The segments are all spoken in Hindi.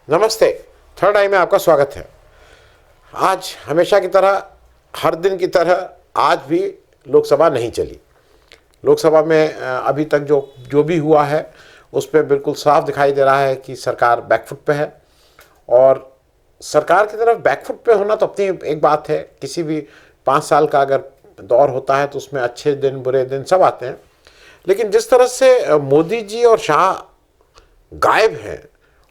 नमस्ते। थर्ड आई में आपका स्वागत है। आज हमेशा की तरह, हर दिन की तरह आज भी लोकसभा नहीं चली। लोकसभा में अभी तक जो भी हुआ है उस पर बिल्कुल साफ दिखाई दे रहा है कि सरकार बैकफुट पे है। और सरकार की तरफ बैकफुट पे होना तो अपनी एक बात है। किसी भी 5 साल का अगर दौर होता है तो उसमें अच्छे दिन बुरे दिन सब आते हैं। लेकिन जिस तरह से मोदी जी और शाह गायब हैं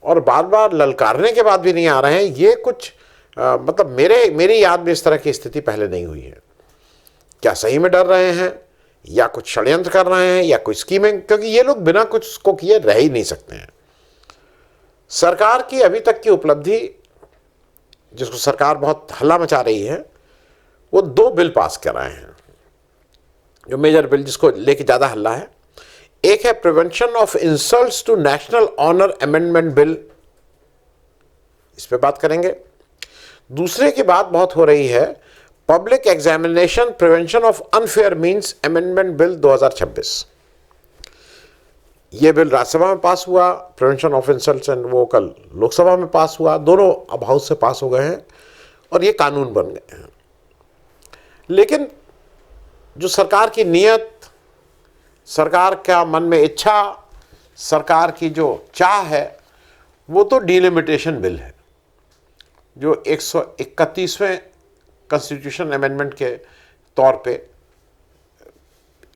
और बार बार ललकारने के बाद भी नहीं आ रहे हैं, ये कुछ मतलब मेरी याद में इस तरह की स्थिति पहले नहीं हुई है। क्या सही में डर रहे हैं या कुछ षड्यंत्र कर रहे हैं या कोई स्कीमिंग? क्योंकि ये लोग बिना कुछ उसको किए रह ही नहीं सकते हैं। सरकार की अभी तक की उपलब्धि, जिसको सरकार बहुत हल्ला मचा रही है, वो 2 बिल पास कर रहे हैं जो मेजर बिल, जिसको लेके ज़्यादा हल्ला है। एक है prevention of insults to national honour amendment bill, इस पे बात करेंगे। दूसरे की बात बहुत हो रही है public examination prevention of unfair means amendment bill 2026। ये बिल राज्यसभा में पास हुआ, प्रिवेंशन ऑफ इंसल्ट्स, एंड वो कल लोकसभा में पास हुआ। दोनों अब हाउस से पास हो गए हैं और ये कानून बन गए हैं। लेकिन जो सरकार की नीयत, सरकार का मन में इच्छा, सरकार की जो चाह है, वो तो डिलिमिटेशन बिल है, जो 131वें कॉन्स्टिट्यूशन अमेंडमेंट के तौर पे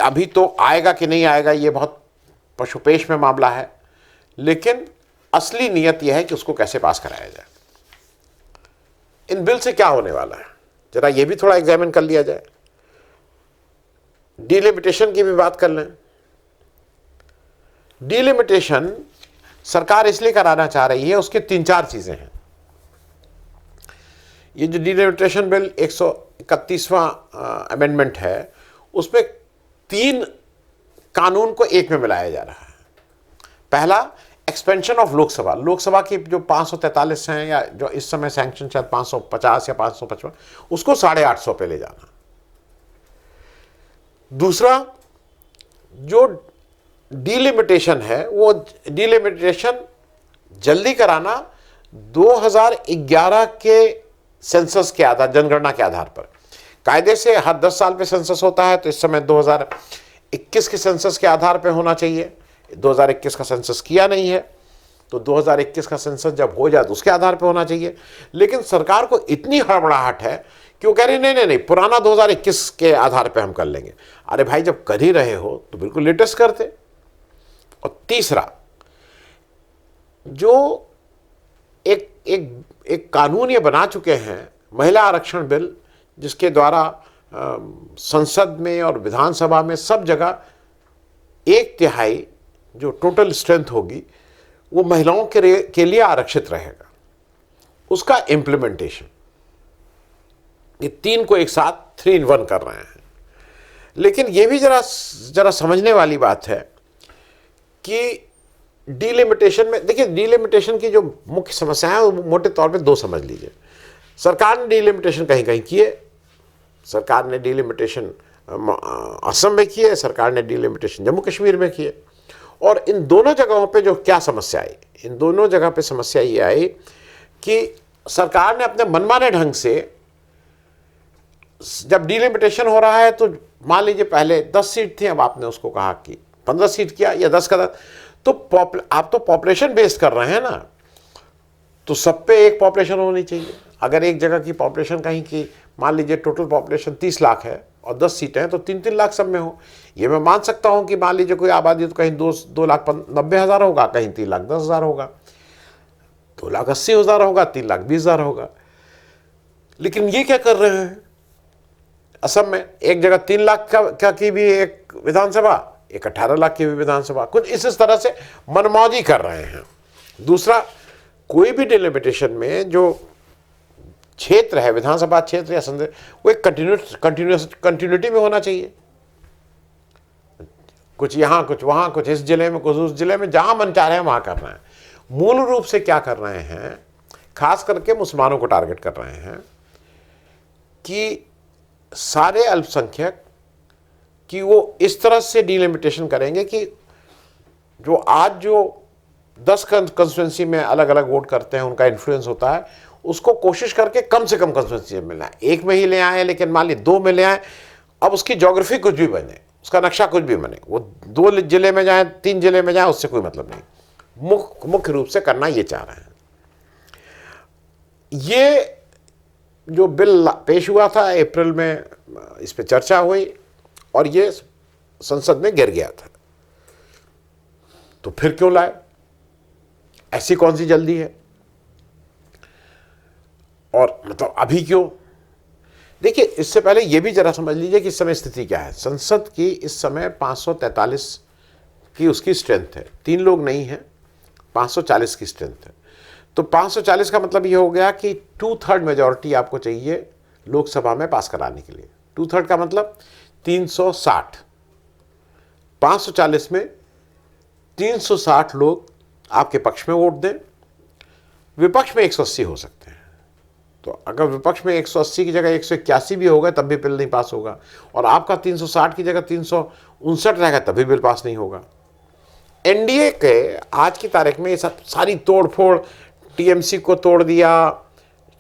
अभी तो आएगा कि नहीं आएगा ये बहुत पशुपेश में मामला है। लेकिन असली नीयत यह है कि उसको कैसे पास कराया जाए। इन बिल से क्या होने वाला है, जरा ये भी थोड़ा एग्जामिन कर लिया जाए। डिलिमिटेशन की भी बात कर लें। डिलिमिटेशन सरकार इसलिए कराना चाह रही है, उसके 3-4 चीजें हैं। ये जो डिलिमिटेशन बिल 131वां अमेंडमेंट है, उसमें 3 कानून को एक में मिलाया जा रहा है। पहला, एक्सपेंशन ऑफ लोकसभा। लोकसभा की जो 543 हैं, या जो इस समय सैंक्शन शायद 550 या 555, उसको 850 पे ले जाना। दूसरा, जो डिलिमिटेशन है, वो डिलिमिटेशन जल्दी कराना 2011 के सेंसस के आधार, जनगणना के आधार पर। कायदे से हर 10 साल पे सेंसस होता है, तो इस समय 2021 के सेंसस के आधार पे होना चाहिए। 2021 का सेंसस किया नहीं है, तो 2021 का सेंसस जब हो जाए तो उसके आधार पे होना चाहिए। लेकिन सरकार को इतनी हड़बड़ाहट है कि वो कह रही नहीं, पुराना 2021 के आधार पे हम कर लेंगे। अरे भाई, जब कर ही रहे हो तो बिल्कुल लेटेस्ट करते। और तीसरा, जो एक कानून ये बना चुके हैं, महिला आरक्षण बिल, जिसके द्वारा संसद में और विधानसभा में सब जगह 1/3 जो टोटल स्ट्रेंथ होगी वो महिलाओं के लिए आरक्षित रहेगा, उसका इम्प्लीमेंटेशन। ये 3 को एक साथ 3 in 1 कर रहे हैं। लेकिन ये भी जरा समझने वाली बात है कि डिलिमिटेशन में, देखिए, डिलिमिटेशन की जो मुख्य समस्या है वो मोटे तौर पे 2 समझ लीजिए। सरकार ने डिलिमिटेशन कहीं कहीं किए। सरकार ने डिलिमिटेशन असम में किए, सरकार ने डिलिमिटेशन जम्मू कश्मीर में किए। और इन दोनों जगहों पे जो क्या समस्या आई, इन दोनों जगह पे समस्या ये आई कि सरकार ने अपने मनमाने ढंग से, जब डिलिमिटेशन हो रहा है तो मान लीजिए पहले 10 सीट थी, अब आपने उसको कहा कि 15 सीट किया या 10 का 10, तो आप तो पॉपुलेशन बेस्ड कर रहे हैं ना, तो सब पे एक पॉपुलेशन होनी चाहिए। अगर एक जगह की पॉपुलेशन कहीं की, मान लीजिए टोटल पॉपुलेशन 30 लाख है और 10 सीटें हैं, तो 3-3 लाख सब में हो। ये मैं मान सकता हूं कि मान लीजिए कोई आबादी तो कहीं 2,90,000 होगा, कहीं 3,10,000 होगा, 2,80,000 होगा, 3,20,000 होगा। लेकिन ये क्या कर रहे हैं असम में, एक जगह 3 लाख का की भी एक विधानसभा, एक 18 लाख की भी विधानसभा, कुछ इस तरह से मनमौजी कर रहे हैं। दूसरा, कोई भी डिलिमिटेशन में जो क्षेत्र है, विधानसभा क्षेत्र या संसद, वो एक कंटिन्यूटी में होना चाहिए। कुछ यहां, कुछ वहां, कुछ इस जिले में, कुछ उस जिले में, जहां मन चाह रहे हैं वहां कर रहे हैं। मूल रूप से क्या कर रहे हैं, खास करके मुसलमानों को टारगेट कर रहे हैं कि सारे अल्पसंख्यक कि वो इस तरह से डिलिमिटेशन करेंगे कि जो आज जो 10 कंस्टिट्यूंसी में अलग अलग वोट करते हैं, उनका इन्फ्लुएंस होता है, उसको कोशिश करके कम से कम कंस्टिट्यूंसी में लाए। एक में ही ले आए, लेकिन मान ली 2 में ले आए, अब उसकी ज्योग्राफी कुछ भी बने, उसका नक्शा कुछ भी बने, वो 2 जिले में जाए, 3 जिले में जाए, उससे कोई मतलब नहीं। मुख्य रूप से करना ये चाह रहे हैं। ये जो बिल पेश हुआ था अप्रैल में, इस पर चर्चा हुई और ये संसद में गिर गया था। तो फिर क्यों लाए? ऐसी कौन सी जल्दी है? और मतलब अभी क्यों? देखिए, इससे पहले यह भी जरा समझ लीजिए कि इस समय स्थिति क्या है। संसद की इस समय 543 की उसकी स्ट्रेंथ है, 3 लोग नहीं है, 540 की स्ट्रेंथ है। तो 540 का मतलब ये हो गया कि 2/3 मेजॉरिटी आपको चाहिए लोकसभा में पास कराने के लिए। 2/3 का मतलब 360। 540 में 360 लोग आपके पक्ष में वोट दें, विपक्ष में 180 हो सकते हैं। तो अगर विपक्ष में 180 की जगह 181 भी होगा तब भी बिल नहीं पास होगा, और आपका 360 की जगह 359 रहेगा तब भी बिल पास नहीं होगा। एनडीए के आज की तारीख में ये सब सारी तोड़ फोड़, टीएमसी को तोड़ दिया,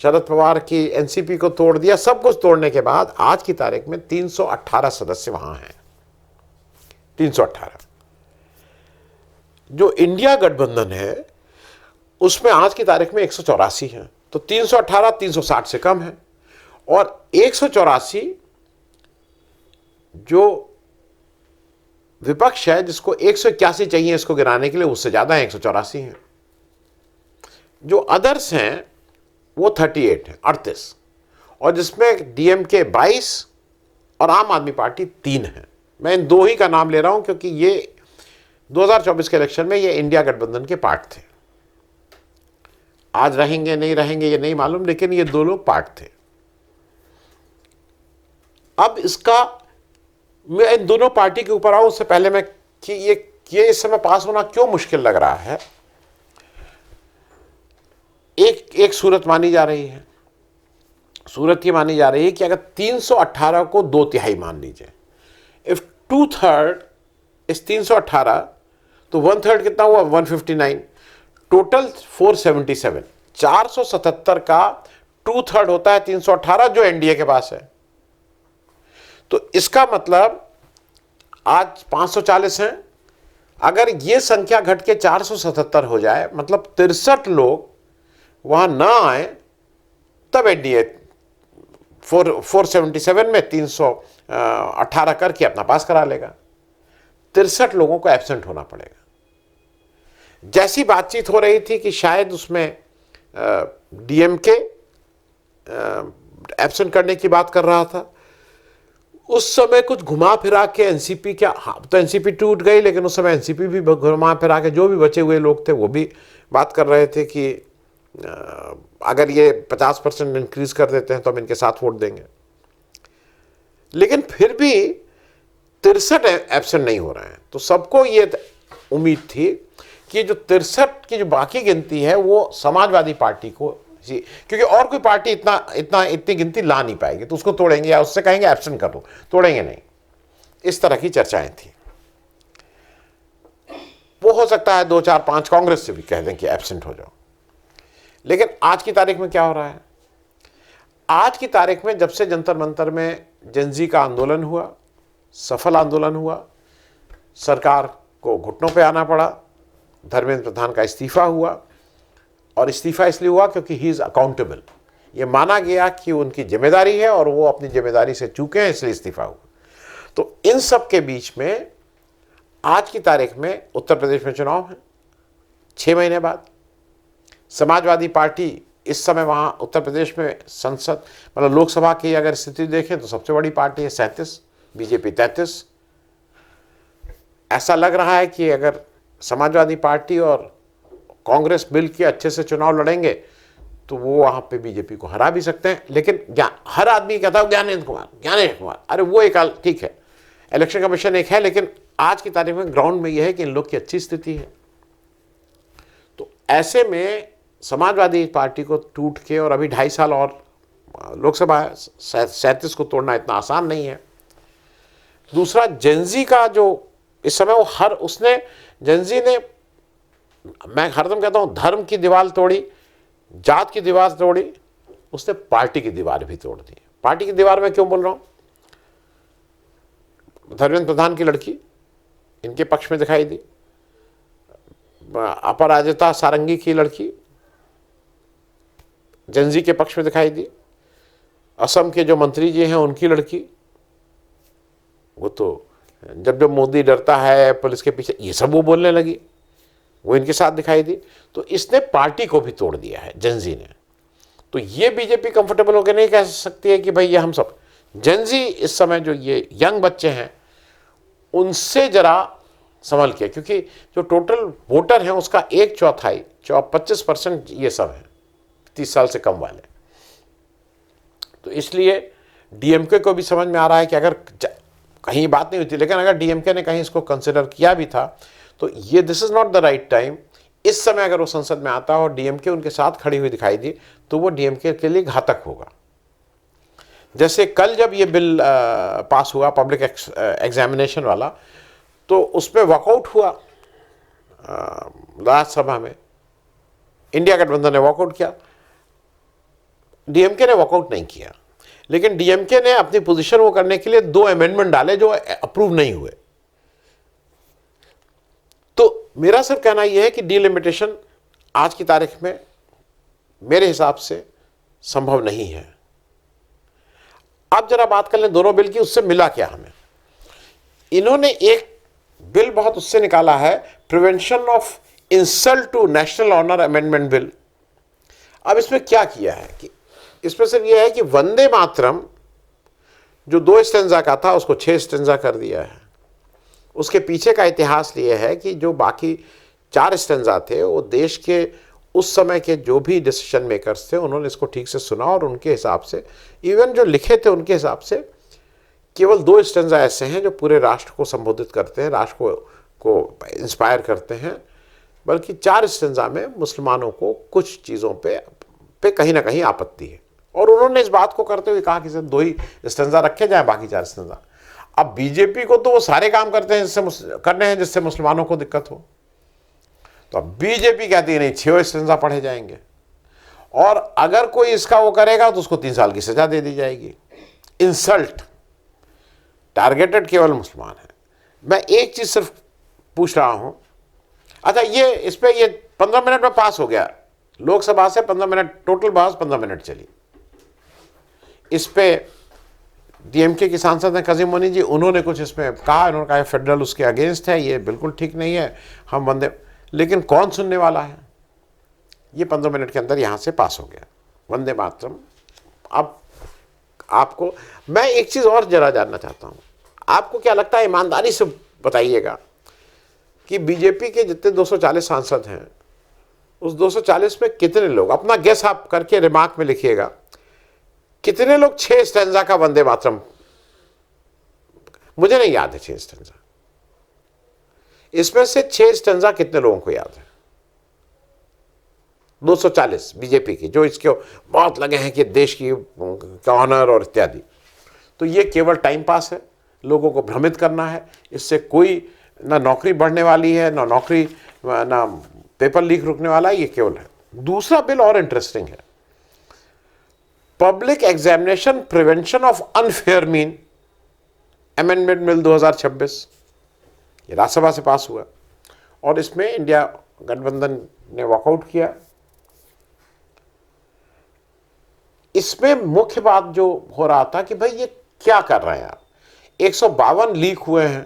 शरद पवार की एनसीपी को तोड़ दिया, सब कुछ तोड़ने के बाद आज की तारीख में 318 सदस्य वहां हैं। 318। जो इंडिया गठबंधन है उसमें आज की तारीख में 184 है। तो 318 360 से कम है, और 184 जो विपक्ष है जिसको 181 चाहिए इसको गिराने के लिए, उससे ज्यादा है, 184 है। जो अदर्स हैं वो 38 है, 38, और जिसमें डीएमके 22 और आम आदमी पार्टी 3 है। मैं इन 2 ही का नाम ले रहा हूं क्योंकि ये 2024 के इलेक्शन में ये इंडिया गठबंधन के पार्ट थे। आज रहेंगे नहीं रहेंगे ये नहीं मालूम, लेकिन ये 2 लोग पार्ट थे। अब इसका मैं इन दोनों पार्टी के ऊपर आऊं उससे पहले मैं कि ये इस समय पास होना क्यों मुश्किल लग रहा है। एक सूरत मानी जा रही है। सूरत ये मानी जा रही है कि अगर 318 को 2/3 मान लीजिए, इफ 2/3 इस 318, तो 1/3 कितना हुआ? 159, टोटल 477। 477 का 2/3 होता है 318 जो एनडीए के पास है। तो इसका मतलब आज 540 हैं, अगर ये संख्या घट के 477 हो जाए, मतलब 63 लोग वहां ना आए, तब एनडीए 477 में 318 करके अपना पास करा लेगा। 63 लोगों को एब्सेंट होना पड़ेगा। जैसी बातचीत हो रही थी कि शायद उसमें डीएमके एब्सेंट करने की बात कर रहा था, उस समय कुछ घुमा फिरा के एनसीपी क्या, हाँ तो एनसीपी टूट गई, लेकिन उस समय एनसीपी भी घुमा फिरा के जो भी बचे हुए लोग थे वो भी बात कर रहे थे कि अगर ये 50% इंक्रीज कर देते हैं तो हम इनके साथ वोट देंगे। लेकिन फिर भी 63 एब्सेंट नहीं हो रहे हैं। तो सबको ये उम्मीद थी कि जो 63 की जो बाकी गिनती है वो समाजवादी पार्टी को, क्योंकि और कोई पार्टी इतनी गिनती ला नहीं पाएगी, तो उसको तोड़ेंगे या उससे कहेंगे एब्सेंट कर दो, तोड़ेंगे नहीं। इस तरह की चर्चाएं थी। वो हो सकता है 2 4 5 कांग्रेस से भी कह दें कि एब्सेंट हो जाओ। लेकिन आज की तारीख में क्या हो रहा है? आज की तारीख में जब से जंतर मंतर में जेनजी का आंदोलन हुआ, सफल आंदोलन हुआ, सरकार को घुटनों पे आना पड़ा, धर्मेंद्र प्रधान का इस्तीफा हुआ, और इस्तीफा इसलिए हुआ क्योंकि ही इज अकाउंटेबल। ये माना गया कि उनकी जिम्मेदारी है और वो अपनी जिम्मेदारी से चूके हैं, इसलिए इस्तीफा हुआ। तो इन सब के बीच में आज की तारीख में उत्तर प्रदेश में चुनाव है 6 महीने बाद। समाजवादी पार्टी इस समय वहाँ उत्तर प्रदेश में संसद मतलब लोकसभा की अगर स्थिति देखें तो सबसे बड़ी पार्टी है 37, बीजेपी 33। ऐसा लग रहा है कि अगर समाजवादी पार्टी और कांग्रेस मिल के अच्छे से चुनाव लड़ेंगे तो वो वहाँ पे बीजेपी को हरा भी सकते हैं। लेकिन हर आदमी कहता है ज्ञानेंद्र कुमार, अरे वो एक ठीक है, इलेक्शन कमीशन एक है, लेकिन आज की तारीख में ग्राउंड में यह है कि इन लोग की अच्छी स्थिति है। तो ऐसे में समाजवादी पार्टी को टूट के, और अभी 2.5 साल और लोकसभा 37 को तोड़ना इतना आसान नहीं है। दूसरा जेनजी का जो इस समय वो जेनजी ने मैं हरदम कहता हूं धर्म की दीवार तोड़ी, जात की दीवार तोड़ी, उसने पार्टी की दीवार भी तोड़ दी। पार्टी की दीवार में क्यों बोल रहा हूं? धर्मेंद्र प्रधान की लड़की इनके पक्ष में दिखाई दी, अपराजिता सारंगी की लड़की जनजी के पक्ष में दिखाई दी, असम के जो मंत्री जी हैं उनकी लड़की, वो तो जब जब मोदी डरता है पुलिस के पीछे, ये सब वो बोलने लगी, वो इनके साथ दिखाई दी। तो इसने पार्टी को भी तोड़ दिया है जनजी ने। तो ये बीजेपी कंफर्टेबल होकर नहीं कह सकती है कि भाई ये हम सब, जनजी इस समय जो ये यंग बच्चे हैं उनसे जरा संभल के, क्योंकि जो टोटल वोटर हैं उसका 1/4 25% ये सब हैं 30 साल से कम वाले। तो इसलिए डीएमके को भी समझ में आ रहा है कि अगर कहीं बात नहीं होती, लेकिन अगर डीएमके ने कहीं इसको कंसिडर किया भी था तो ये this is not the right time. इस समय अगर वो संसद में आता और डीएमके उनके साथ खड़ी हुई दिखाई दी तो वो डीएमके के लिए घातक होगा। जैसे कल जब ये बिल पास हुआ पब्लिक एग्जामिनेशन वाला, तो उसमें वॉकआउट हुआ राज्यसभा में, इंडिया गठबंधन ने वॉकआउट किया, डीएमके ने वॉकआउट नहीं किया। लेकिन डीएमके ने अपनी पोजीशन वो करने के लिए 2 अमेंडमेंट डाले जो अप्रूव नहीं हुए। तो मेरा सिर्फ कहना यह है कि डीलिमिटेशन आज की तारीख में मेरे हिसाब से संभव नहीं है। अब जरा बात कर लें दोनों बिल की, उससे मिला क्या हमें। इन्होंने एक बिल बहुत उससे निकाला है, prevention of insult to national honour amendment bill. अब इसमें क्या किया है कि इसमें सिर्फ यह है कि वंदे मातरम जो 2 स्टेंजा का था उसको 6 स्टेंजा कर दिया है। उसके पीछे का इतिहास ये है कि जो बाकी 4 स्टेंजा थे वो देश के उस समय के जो भी डिसीजन मेकर्स थे उन्होंने इसको ठीक से सुना और उनके हिसाब से, इवन जो लिखे थे उनके हिसाब से केवल 2 स्टेंजा ऐसे हैं जो पूरे राष्ट्र को संबोधित करते हैं, राष्ट्र को इंस्पायर करते हैं, बल्कि 4 स्टेंजा में मुसलमानों को कुछ चीज़ों पे कहीं ना कहीं आपत्ति है। और उन्होंने इस बात को करते हुए कहा कि सिर्फ 2 ही स्टेंजा रखे जाए, बाकी 4 स्टेंजा। अब बीजेपी को तो वो सारे काम करते हैं जिससे मुसलमानों को दिक्कत हो, तो अब बीजेपी कहती है नहीं 6 स्टेंजा पढ़े जाएंगे, और अगर कोई इसका वो करेगा तो उसको 3 साल की सजा दे दी जाएगी। इंसल्ट, टारगेटेड केवल मुसलमान है। मैं एक चीज सिर्फ पूछ रहा हूं, अच्छा ये इस पे ये 15 मिनट में पास हो गया, लोकसभा से 15 मिनट, टोटल बहस 15 मिनट चली। इस पे डीएमके की सांसद हैं कजीम मोनी जी, उन्होंने कुछ इसमें कहा, उन्होंने कहा फेडरल उसके अगेंस्ट है, ये बिल्कुल ठीक नहीं है, हम वंदे, लेकिन कौन सुनने वाला है। ये 15 मिनट के अंदर यहाँ से पास हो गया वंदे मातरम। अब आपको मैं एक चीज़ और जरा जानना चाहता हूँ, आपको क्या लगता है, ईमानदारी से बताइएगा कि बीजेपी के जितने 240 सांसद हैं उस 240 में कितने लोग, अपना गेस आप करके रिमार्क में लिखिएगा, कितने लोग 6 स्टेंजा का वंदे मातरम, मुझे नहीं याद है 6 स्टेंजा, इसमें से 6 स्टेंजा कितने लोगों को याद है? 240 बीजेपी की, जो इसके बहुत लगे हैं कि देश की ऑनर और इत्यादि। तो ये केवल टाइम पास है, लोगों को भ्रमित करना है, इससे कोई ना नौकरी बढ़ने वाली है, ना नौकरी, ना पेपर लीक रुकने वाला है, ये केवल है। दूसरा बिल और इंटरेस्टिंग है, public examination prevention of unfair mean amendment bill 2026, ये राज्यसभा से पास हुआ और इसमें इंडिया गठबंधन ने वॉकआउट किया। इसमें मुख्य बात जो हो रहा था कि भाई ये क्या कर रहे हैं आप, 152 लीक हुए हैं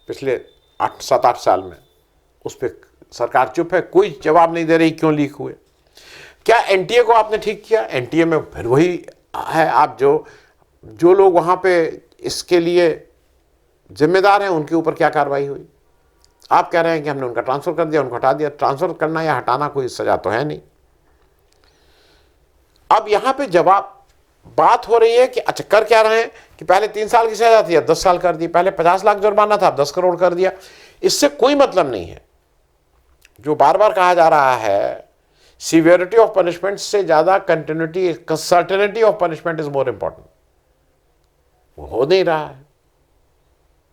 पिछले 7-8 साल में, उस पर सरकार चुप है, कोई जवाब नहीं दे रही क्यों लीक हुए। क्या एनटीए को आपने ठीक किया? एनटीए में फिर वही है, आप जो लोग वहाँ पे इसके लिए जिम्मेदार हैं उनके ऊपर क्या कार्रवाई हुई? आप कह रहे हैं कि हमने उनका ट्रांसफ़र कर दिया, उनको हटा दिया। ट्रांसफ़र करना या हटाना कोई सजा तो है नहीं। अब यहाँ पे जवाब बात हो रही है कि अच्छा कर क्या रहे हैं कि पहले 3 साल की सजा थी, अब 10 साल कर दी, पहले 50 लाख जुर्माना था, अब 10 करोड़ कर दिया। इससे कोई मतलब नहीं है। जो बार बार कहा जा रहा है सीवियरिटी ऑफ पनिशमेंट से ज़्यादा continuity, certainty of punishment is more important, वो हो नहीं रहा है।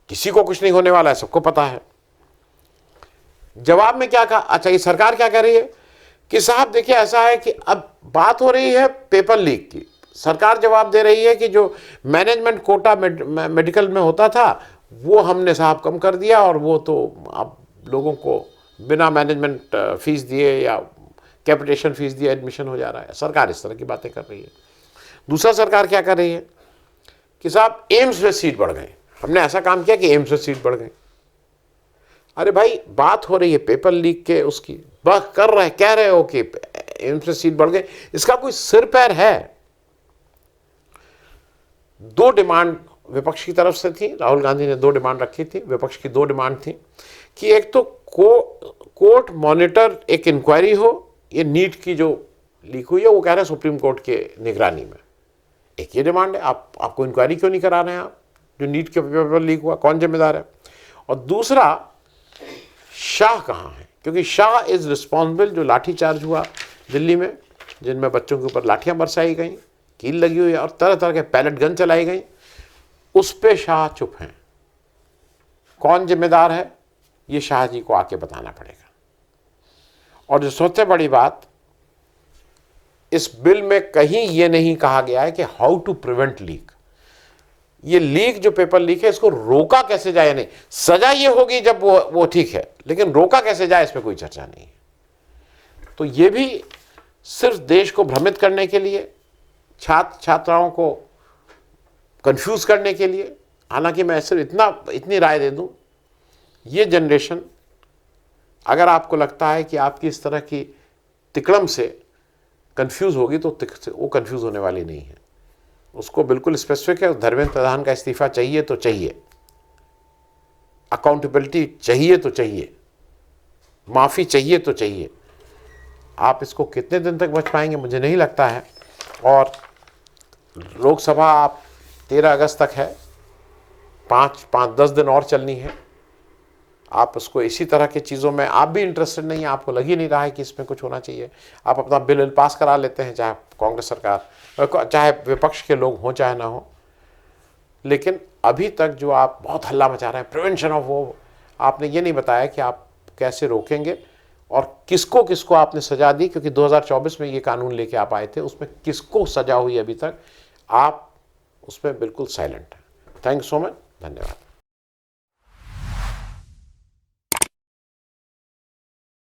किसी को कुछ नहीं होने वाला है, सबको पता है। जवाब में क्या कहा? अच्छा, ये सरकार क्या कह रही है कि साहब देखिए ऐसा है कि अब बात हो रही है पेपर लीक की। सरकार जवाब दे रही है कि जो मैनेजमेंट कोटा मेडिकल में होता था वो हमने साहब कम कर दिया, और वो तो अब लोगों को बिना मैनेजमेंट फीस दिए या कैपिटेशन फीस दिए एडमिशन हो जा रहा है। सरकार इस तरह की बातें कर रही है। दूसरा सरकार क्या कर रही है कि साहब एम्स में सीट बढ़ गए, हमने ऐसा काम किया कि एम्स में सीट बढ़ गई। अरे भाई, बात हो रही है पेपर लीक के, उसकी बात कर रहे हैं, कह रहे हो कि एम्स में सीट बढ़ गई, इसका कोई सिर पैर है? दो डिमांड विपक्ष की तरफ से थी, राहुल गांधी ने दो डिमांड रखी थी, विपक्ष की दो डिमांड थी कि एक तो कोर्ट मॉनिटर एक इंक्वायरी हो, ये नीट की जो लीक हुई है वो कह रहे हैं सुप्रीम कोर्ट के निगरानी में। एक ये डिमांड है, आपको इंक्वायरी क्यों नहीं करा रहे हैं आप, जो नीट के पेपर लीक हुआ कौन जिम्मेदार है? और दूसरा, शाह कहाँ है? क्योंकि शाह इज रिस्पॉन्सिबल, जो लाठीचार्ज हुआ दिल्ली में, जिनमें बच्चों के ऊपर लाठियां बरसाई गई, कील लगी हुई और तरह तरह के पैलेट गन चलाई गई, उस पे शाह चुप हैं। कौन जिम्मेदार है? ये शाह जी को आके बताना पड़ेगा। और जो सबसे बड़ी बात, इस बिल में कहीं ये नहीं कहा गया है कि हाउ टू प्रिवेंट लीक। ये लीक जो पेपर लीक है इसको रोका कैसे जाए, नहीं सजा ये होगी जब वो ठीक है, लेकिन रोका कैसे जाए इस पर कोई चर्चा नहीं है। तो ये भी सिर्फ देश को भ्रमित करने के लिए, छात्राओं को कंफ्यूज करने के लिए। हालांकि मैं सिर्फ इतनी राय दे दूं, ये जनरेशन, अगर आपको लगता है कि आपकी इस तरह की तिकड़म से कंफ्यूज होगी तो वो कंफ्यूज होने वाली नहीं है। उसको बिल्कुल स्पेसिफिक है, धर्मेंद्र प्रधान का इस्तीफा चाहिए तो चाहिए, अकाउंटेबिलिटी चाहिए तो चाहिए, माफ़ी चाहिए तो चाहिए। आप इसको कितने दिन तक बच पाएंगे मुझे नहीं लगता है। और लोकसभा आप 13 अगस्त तक है, 5-10 दिन और चलनी है। आप उसको इसी तरह की चीज़ों में आप भी इंटरेस्टेड नहीं है, आपको लग ही नहीं रहा है कि इसमें कुछ होना चाहिए। आप अपना बिल पास करा लेते हैं, चाहे कांग्रेस सरकार, चाहे विपक्ष के लोग हों चाहे ना हो। लेकिन अभी तक जो आप बहुत हल्ला मचा रहे हैं प्रिवेंशन ऑफ वो, आपने ये नहीं बताया कि आप कैसे रोकेंगे और किसको किसको आपने सजा दी। क्योंकि 2024 में ये कानून लेके आप आए थे, उसमें किसको सजा हुई अभी तक, आप उसमें बिल्कुल साइलेंट हैं। थैंक यू सो मच, धन्यवाद।